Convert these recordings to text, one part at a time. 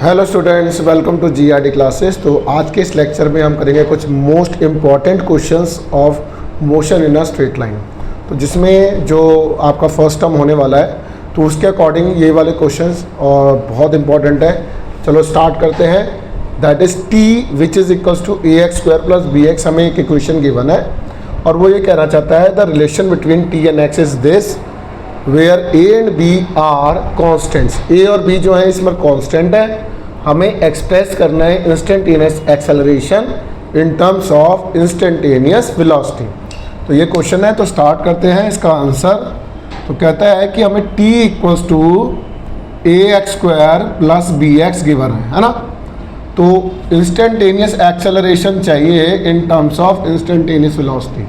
Hello students, welcome to GRD classes. तो आज के इस लेक्चर में हम करेंगे कुछ most important questions of motion in a straight line. तो जिसमें जो आपका फर्स्ट टर्म होने वाला है तो उसके अकॉर्डिंग ये वाले क्वेश्चंस और बहुत इंपॉर्टेंट है। चलो स्टार्ट करते हैं। That is t which is equals to a x square plus b x. हमें एक इक्वेशन गिवन है और वो ये कहना चाहता है the relation between t and x is this where a and b are constants. A और बी जो है इसमें कॉन्स्टेंट है। हमें एक्सप्रेस करना है instantaneous acceleration in terms of instantaneous velocity. तो ये क्वेश्चन है, तो स्टार्ट करते हैं इसका आंसर। तो कहता है कि हमें t equals to a x square plus b x given है ना। तो इंस्टेंटेनियस एक्सेलरेशन चाहिए in terms of instantaneous velocity.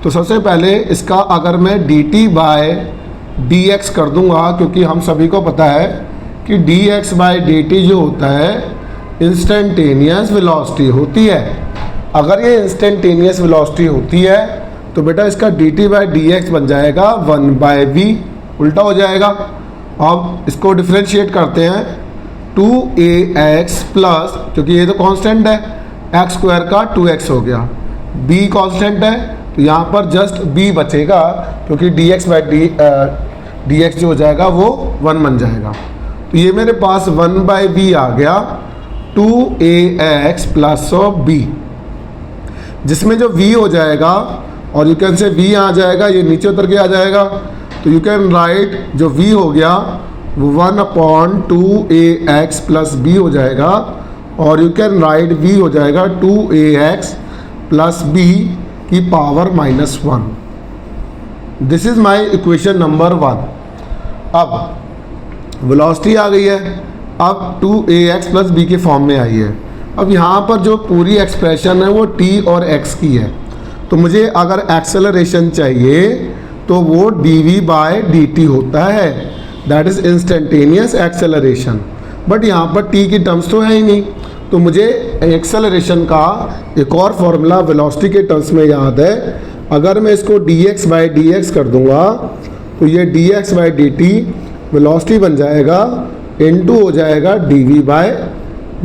तो सबसे पहले इसका अगर मैं dt बाय डी एक्स कर दूंगा, क्योंकि हम सभी को पता है कि D x by D T जो होता है इंस्टेंटेनियस वेलोसिटी होती है। अगर ये इंस्टेंटेनियस वेलोसिटी होती है तो बेटा इसका D T by d x बन जाएगा 1 बाय वी, उल्टा हो जाएगा। अब इसको डिफ्रेंशिएट करते हैं 2ax प्लस, क्योंकि ये तो कांस्टेंट है, एक्स स्क्वायर का 2x हो गया, b कांस्टेंट है तो यहाँ पर जस्ट b बचेगा, क्योंकि dx बाई dx जो हो जाएगा वो 1 बन जाएगा। तो ये मेरे पास 1 बाई बी आ गया 2ax प्लस ऑफ b, जिसमें जो v हो जाएगा और यू कैन से v आ जाएगा, ये नीचे उतर के आ जाएगा। तो यू कैन राइट जो v हो गया वो 1/2ax प्लस b हो जाएगा, और यू कैन राइट v हो जाएगा 2ax प्लस b की power -1। This is my equation number 1। अब वेलोसिटी आ गई है, अब 2ax प्लस b के फॉर्म में आई है। अब यहाँ पर जो पूरी एक्सप्रेशन है वो t और x की है। तो मुझे अगर एक्सेलरेशन चाहिए तो वो dv बाय dt होता है, that is instantaneous acceleration. But यहाँ पर t की टर्म्स तो है ही नहीं, तो मुझे एक्सेलरेशन का एक और फॉर्मूला वेलोसिटी के टर्म्स में याद है। अगर मैं इसको dx बाई dx कर दूंगा तो ये dx बाई dt वेलोसिटी बन जाएगा इनटू हो जाएगा dv बाय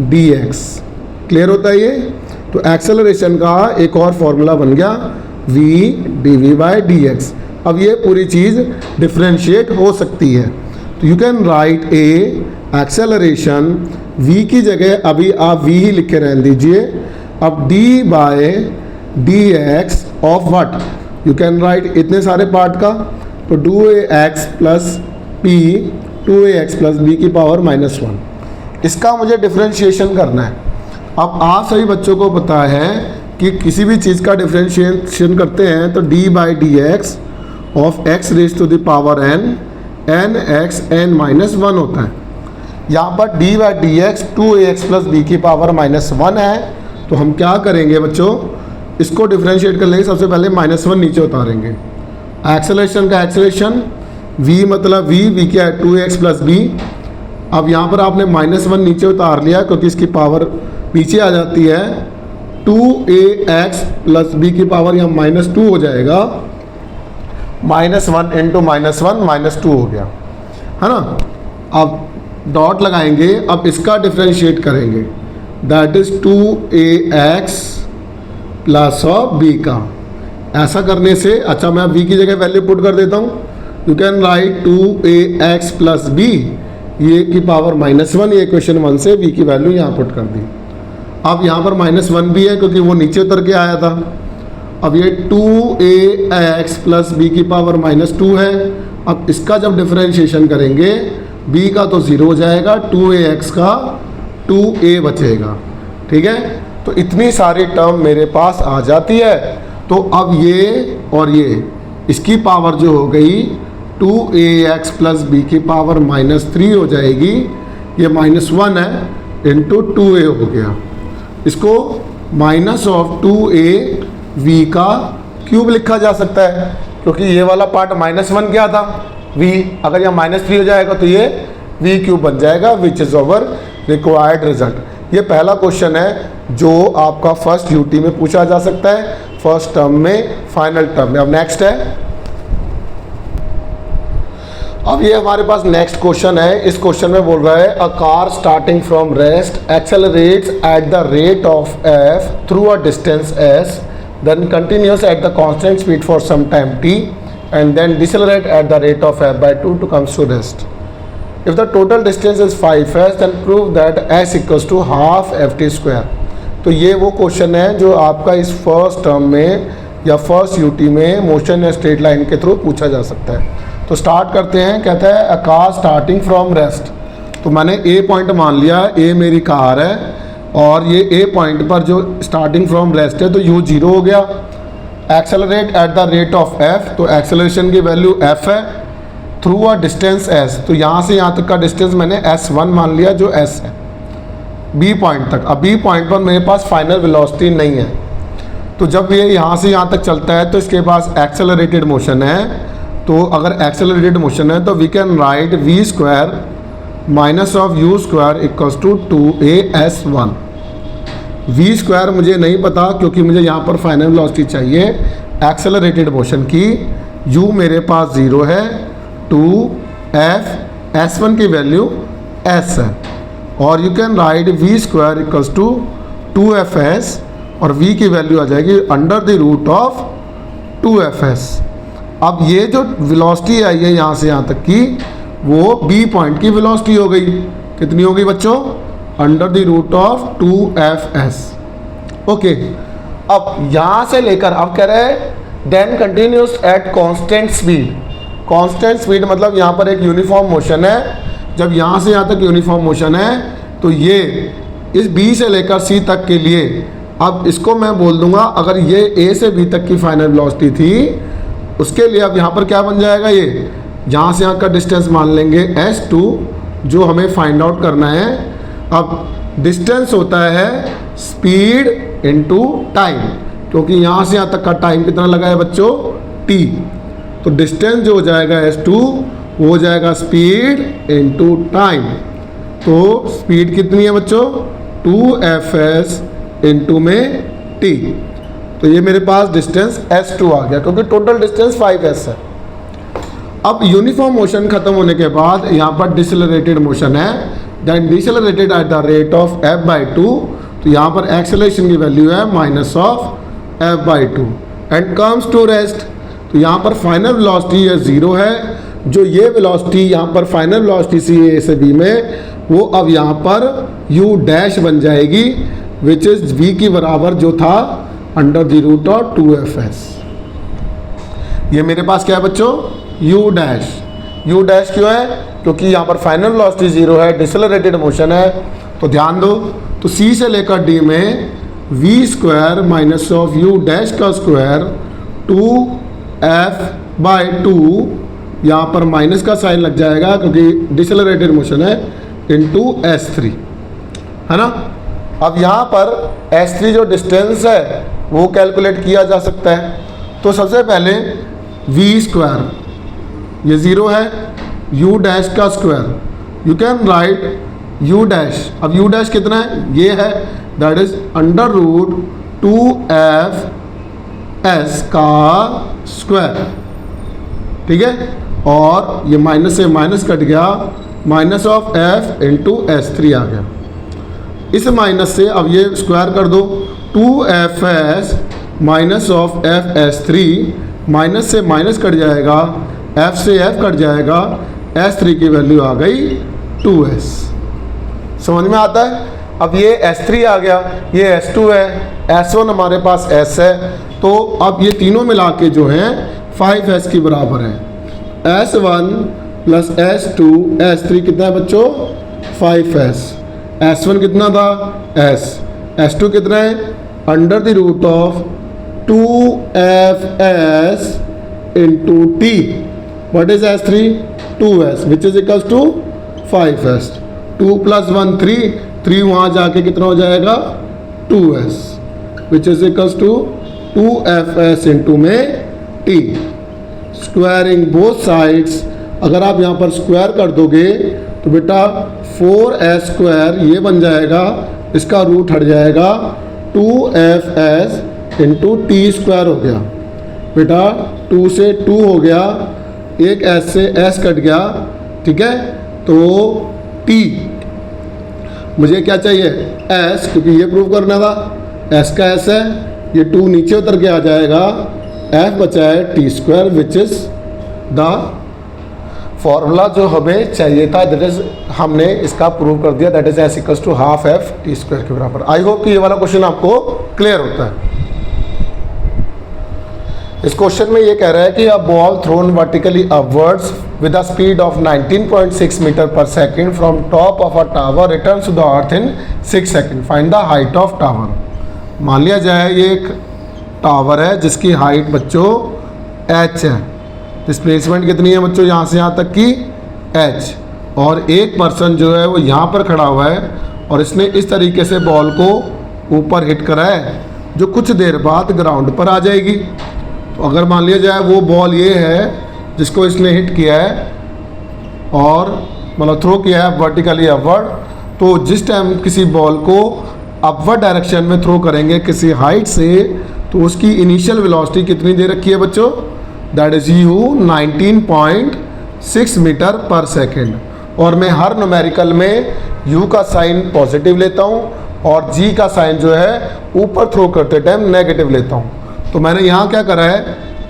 dx। क्लियर होता है ये? तो एक्सेलरेशन का एक और फॉर्मूला बन गया v dv बाय dx। अब ये पूरी चीज़ डिफ्रेंशिएट हो सकती है। तो you can right A acceleration, v की जगह अभी आप v ही लिख के रहने दीजिए। अब d by dx of what, you can write इतने सारे पार्ट का, तो 2ax plus p 2ax plus b की पावर -1। इसका मुझे डिफ्रेंशिएशन करना है। अब आप सभी बच्चों को पता है कि किसी भी चीज़ का डिफ्रेंशिएशन करते हैं तो d by d x of x raise to the power n x n -1 होता है। यहाँ पर d by d x 2ax plus b की पावर -1 है। तो हम क्या करेंगे बच्चों, इसको डिफ्रेंशिएट कर लेंगे। सबसे पहले -1 नीचे उतारेंगे। एक्सेलरेशन का एक्सेलरेशन v मतलब v क्या है 2ax प्लस b। अब यहाँ पर आपने -1 नीचे उतार लिया क्योंकि इसकी पावर नीचे आ जाती है। 2ax प्लस b की पावर यहाँ -2 हो जाएगा, -1 इंटू -1 -2 हो गया, है ना। अब डॉट लगाएंगे, अब इसका डिफ्रेंशिएट करेंगे, that is 2ax plus of b का। ऐसा करने से, अच्छा मैं v की जगह वैल्यू पुट कर देता हूँ। You can right 2ax plus b, ये की पावर -1, ये इक्वेशन 1 से v की वैल्यू यहाँ पुट कर दी। अब यहाँ पर -1 भी है क्योंकि वो नीचे उतर के आया था। अब ये 2ax प्लस b की पावर -2 है। अब इसका जब डिफरेंशिएशन करेंगे b का तो 0 हो जाएगा, 2ax का 2a बचेगा। ठीक है, तो इतनी सारी टर्म मेरे पास आ जाती है। तो अब ये और ये, इसकी पावर जो हो गई 2ax प्लस b की पावर -3 हो जाएगी, ये -1 है इंटू 2a हो गया। इसको -2a v का क्यूब लिखा जा सकता है, क्योंकि ये वाला पार्ट -1 क्या था v, अगर यह -3 हो जाएगा तो ये v क्यूब बन जाएगा, which is our required result. ये पहला क्वेश्चन है जो आपका फर्स्ट यूटी में पूछा जा सकता है, फर्स्ट टर्म में, फाइनल टर्म में। अब नेक्स्ट है अब ये हमारे पास नेक्स्ट क्वेश्चन है। इस क्वेश्चन में बोल रहा है a car starting from rest accelerates at the rate of f through a distance s, then continues at the constant speed for some time t and then decelerate at the rate of f by 2 to comes to rest. If the total distance is 5s then prove that s equals to half ft square. तो ये वो question है जो आपका इस first term में या first UT में मोशन या स्ट्रेट लाइन के थ्रू पूछा जा सकता है। तो स्टार्ट करते हैं। कहता है a car starting from rest. तो मैंने ए पॉइंट मान लिया, ए मेरी कार है और ये ए पॉइंट पर जो स्टार्टिंग फ्रॉम रेस्ट है तो यू 0 हो गया। Accelerate eight the rate of F, तो एक्सेलरेशन की वैल्यू एफ है, थ्रू अ डिस्टेंस एस, तो यहाँ से यहाँ तक का डिस्टेंस मैंने s1 मान लिया जो s है, बी पॉइंट तक। अब बी पॉइंट पर मेरे पास फाइनल वेलोसिटी नहीं है, तो जब ये यहाँ से यहाँ तक चलता है तो इसके पास एक्सेलरेटेड मोशन है। तो अगर एक्सेलरेटेड मोशन है तो we can write v square minus of u square equals to 2as1। V square मुझे नहीं पता क्योंकि मुझे यहाँ पर फाइनल वेलोसिटी चाहिए एक्सेलरेटेड मोशन की। u मेरे पास 0 है, 2f s1 की वैल्यू s है, और you can write v square equals to 2fs और v की वैल्यू आ जाएगी under the root of 2fs। अब ये जो वेलोसिटी आई है यहाँ से यहाँ तक की वो b पॉइंट की वेलोसिटी हो गई। कितनी हो गई बच्चों? Under the root of 2fs। Okay, अब यहाँ से लेकर अब कह रहे हैं then continues at constant speed. Constant speed मतलब यहाँ पर एक यूनिफॉर्म मोशन है। जब यहाँ से यहाँ तक यूनिफॉर्म मोशन है तो ये इस B से लेकर C तक के लिए, अब इसको मैं बोल दूंगा अगर ये A से B तक की फाइनल वेलोसिटी थी उसके लिए अब यहाँ पर क्या बन जाएगा, ये यहाँ से यहाँ का डिस्टेंस मान लेंगे s2 जो हमें फाइंड आउट करना है। अब डिस्टेंस होता है स्पीड इनटू टाइम, क्योंकि यहाँ से यहाँ तक का टाइम कितना लगा है बच्चों? t। तो डिस्टेंस जो हो जाएगा s2 वो हो जाएगा स्पीड इनटू टाइम। तो स्पीड कितनी है बच्चों? 2fs इनटू में t। तो ये मेरे पास डिस्टेंस s2 आ गया क्योंकि टोटल डिस्टेंस 5s है। अब यूनिफॉर्म मोशन खत्म होने के बाद यहाँ पर डिसेलरेटेड मोशन है, than decelerated at the rate of f/2। तो यहाँ पर एक्सेलरेशन की वैल्यू है minus of f/2 and comes to rest. तो यहाँ पर फाइनल वेलोसिटी ये 0 है। जो ये वेलोसिटी यहाँ पर फाइनल वेलोसिटी सी ए से बी में वो अब यहाँ पर u डैश बन जाएगी विच इज v की बराबर जो था under the root of 2fs। ये मेरे पास क्या है बच्चों? u dash. u डैश क्यों है? क्योंकि यहाँ पर फाइनल वेलोसिटी 0 है, डिसेलरेटेड मोशन है। तो ध्यान दो, तो c से लेकर d में v square minus of u dash का स्क्वायर 2f/2, यहाँ पर माइनस का साइन लग जाएगा क्योंकि डिसेलरेटेड मोशन है, इनटू s3, है ना। अब यहाँ पर s3 जो डिस्टेंस है वो कैलकुलेट किया जा सकता है। तो सबसे पहले v स्क्वायर ये 0 है, u डैश का square you can write u dash. अब u डैश कितना है? ये है, that is under root 2f s का स्क्वायर, ठीक है। और ये माइनस से माइनस कट गया, minus of f into s3 आ गया। इस माइनस से अब ये स्क्वायर कर दो, 2fs minus of f(s3), minus से माइनस कट जाएगा, f से f कट जाएगा, s3 की वैल्यू आ गई 2s। समझ में आता है? अब ये s3 आ गया, ये s2 है, s1 हमारे पास s है। तो अब ये तीनों मिला के जो हैं 5s की बराबर है। s1 प्लस s2 s3 कितना है बच्चों? 5s। s1 कितना था? s। s2 कितना है? Under the root of 2fs into t। What is s3? 2s which is equals to 5s। 2 + 1 3, 3 वहाँ जाके कितना हो जाएगा? 2s which is equals to 2fs into में t। स्क्वायरिंग बोथ साइड्स, अगर आप यहाँ पर स्क्वायर कर दोगे तो बेटा 4s स्क्वायर ये बन जाएगा, इसका रूट हट जाएगा, 2fs इंटू टी स्क्वायर हो गया। बेटा 2 से 2 हो गया, एक एस से एस कट गया, ठीक है, तो टी मुझे क्या चाहिए एस, क्योंकि ये प्रूव करना था, एस का एस है, ये 2 नीचे उतर के आ जाएगा, एफ बचा है T square which is the formula जो हमें चाहिए था, दैट इज हमने इसका प्रूव कर दिया, that is S equals to half F T square के बराबर। आई होप कि ये वाला क्वेश्चन आपको क्लियर होता है। इस क्वेश्चन में ये कह रहा है कि a ball thrown vertically upwards with a speed of 19.6 metre पर second from top of a tower returns to the earth in 6 second, find the height of tower. मान लिया जाए ये एक टावर है जिसकी हाइट बच्चों h है, डिस्प्लेसमेंट कितनी है बच्चों यहाँ से यहाँ तक की h, और एक पर्सन जो है वो यहाँ पर खड़ा हुआ है और इसने इस तरीके से बॉल को ऊपर हिट करा है जो कुछ देर बाद ग्राउंड पर आ जाएगी। तो अगर मान लिया जाए वो बॉल ये है जिसको इसने हिट किया है और मतलब थ्रो किया है वर्टिकली अपवर्ड, तो जिस टाइम किसी बॉल को अपवर्ड डायरेक्शन में थ्रो करेंगे किसी हाइट से, तो उसकी इनिशियल वेलोसिटी कितनी दे रखी है बच्चों, दैट इज u 19.6 मीटर पर सेकेंड। और मैं हर न्यूमेरिकल में u का साइन पॉजिटिव लेता हूँ और g का साइन जो है ऊपर थ्रो करते टाइम नेगेटिव लेता हूँ। तो मैंने यहाँ क्या करा है,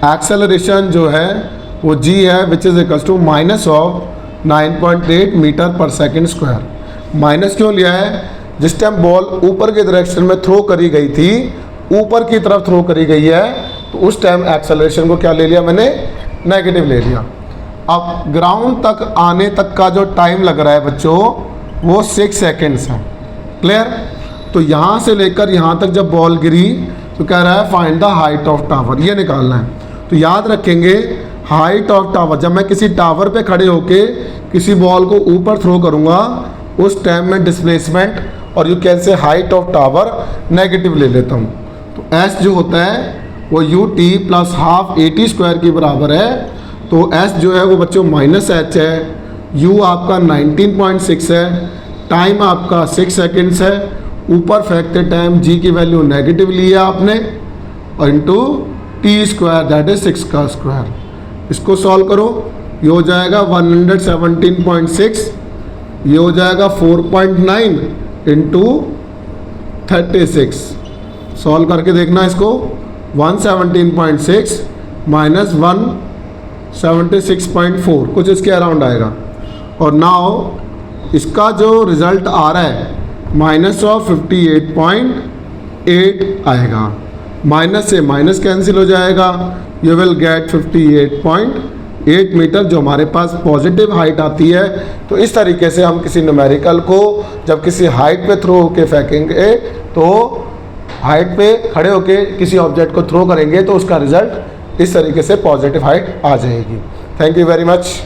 एक्सेलरेशन जो है वो g है which is equals to minus of 9.8 metre पर सेकेंड स्क्वायर। माइनस क्यों लिया है, जिस टाइम बॉल ऊपर की डायरेक्शन में थ्रो करी गई थी, ऊपर की तरफ थ्रो करी गई है, तो उस टाइम एक्सेलरेशन को क्या ले लिया मैंने, नेगेटिव ले लिया। अब ग्राउंड तक आने तक का जो टाइम लग रहा है बच्चों वो 6 सेकेंड्स है, क्लियर। तो यहाँ से लेकर यहाँ तक जब बॉल गिरी तो कह रहा है find the height of tower, ये निकालना है। तो याद रखेंगे हाइट ऑफ टावर, जब मैं किसी टावर पे खड़े होके किसी बॉल को ऊपर थ्रो करूँगा उस टाइम में डिस्प्लेसमेंट और you can say height of tower negative ले लेता हूँ। तो एस जो होता है वो U T plus half A T square के बराबर है। तो एस जो है वो बच्चों माइनस एच है, यू आपका 19.6 है, टाइम आपका 6 सेकेंड्स है, ऊपर फेंकते टाइम जी की वैल्यू नेगेटिव ली है आपने, और into T square that is 6 का स्क्वायर। इसको सॉल्व करो, ये हो जाएगा 117.6, ये हो जाएगा 4.9 इंटू 36। सॉल्व करके देखना इसको, 117.6 माइनस 176.4 कुछ इसके अराउंड आएगा। और नाउ इसका जो रिज़ल्ट आ रहा है माइनस ऑफ 58.8 आएगा, माइनस से माइनस कैंसिल हो जाएगा, यू विल गेट 58.8 मीटर जो हमारे पास पॉजिटिव हाइट आती है। तो इस तरीके से हम किसी न्यूमेरिकल को जब किसी हाइट पे थ्रो होके फेंकेंगे, तो हाइट पे खड़े होके किसी ऑब्जेक्ट को थ्रो करेंगे तो उसका रिजल्ट इस तरीके से पॉजिटिव हाइट आ जाएगी। Thank you very much.